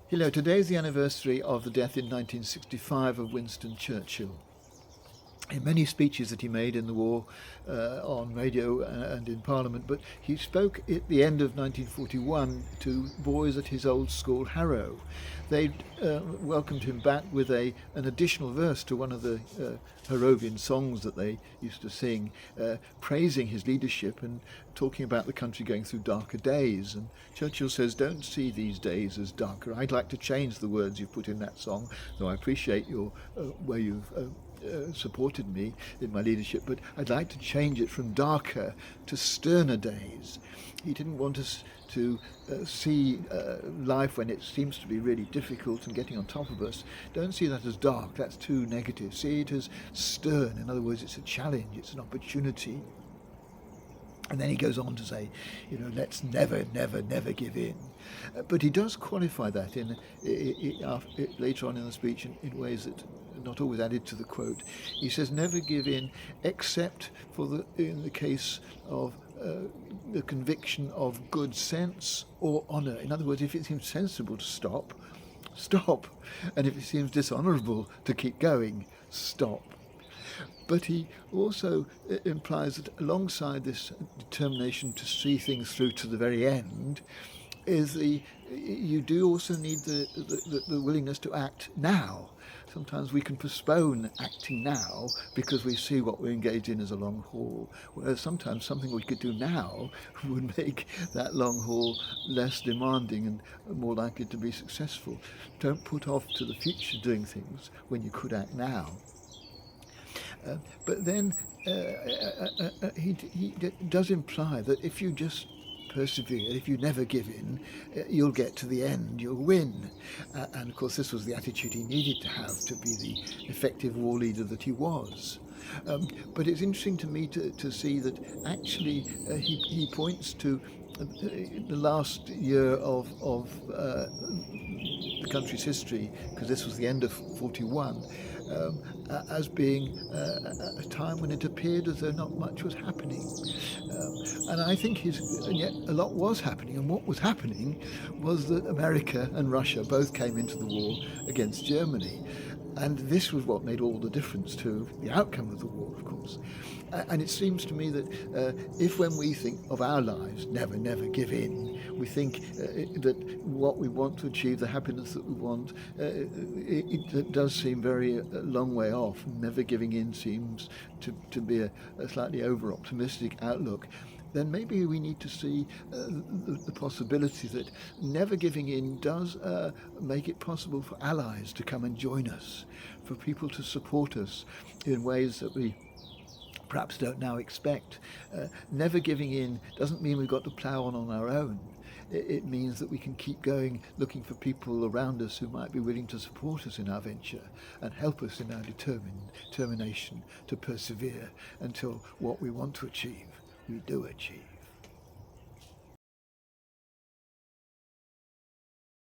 Hello, today is the anniversary of the death in 1965 of Winston Churchill. In many speeches that he made in the war, on radio and in Parliament, but he spoke at the end of 1941 to boys at his old school, Harrow. They'd welcomed him back with an additional verse to one of the Harrovian songs that they used to sing, praising his leadership and talking about the country going through darker days. And Churchill says, "Don't see these days as darker. I'd like to change the words you've put in that song, though I appreciate your where you've supported me in my leadership, but I'd like to change it from darker to sterner days." He didn't want us to see life when it seems to be really difficult and getting on top of us. Don't see that as dark, that's too negative. See it as stern. In other words, it's a challenge, it's an opportunity. And then he goes on to say, let's never, never, never give in. But he does qualify that later on in the speech in ways that are not always added to the quote. He says, never give in except in the case of the conviction of good sense or honour. In other words, if it seems sensible to stop, stop. And if it seems dishonourable to keep going, stop. But he also implies that alongside this determination to see things through to the very end, you do also need the willingness to act now. Sometimes we can postpone acting now because we see what we're engaged in as a long haul, whereas sometimes something we could do now would make that long haul less demanding and more likely to be successful. Don't put off to the future doing things when you could act now. But then he does imply that if you just persevere, if you never give in, you'll get to the end, you'll win. And of course this was the attitude he needed to have to be the effective war leader that he was. But it's interesting to me to see that actually he points to the last year of the country's history, because this was the end of 41, as being a time when it appeared as though not much was happening. And I think and yet a lot was happening, and what was happening was that America and Russia both came into the war against Germany. And this was what made all the difference to the outcome of the war, of course. And it seems to me that if when we think of our lives, never, never give in, we think that what we want to achieve, the happiness that we want, it does seem very long way off. Never giving in seems to be a slightly over-optimistic outlook. Then maybe we need to see the possibility that never giving in does make it possible for allies to come and join us, for people to support us in ways that we perhaps don't now expect. Never giving in doesn't mean we've got to plough on our own. It means that we can keep going, looking for people around us who might be willing to support us in our venture and help us in our determination to persevere until what we want to achieve, we do achieve.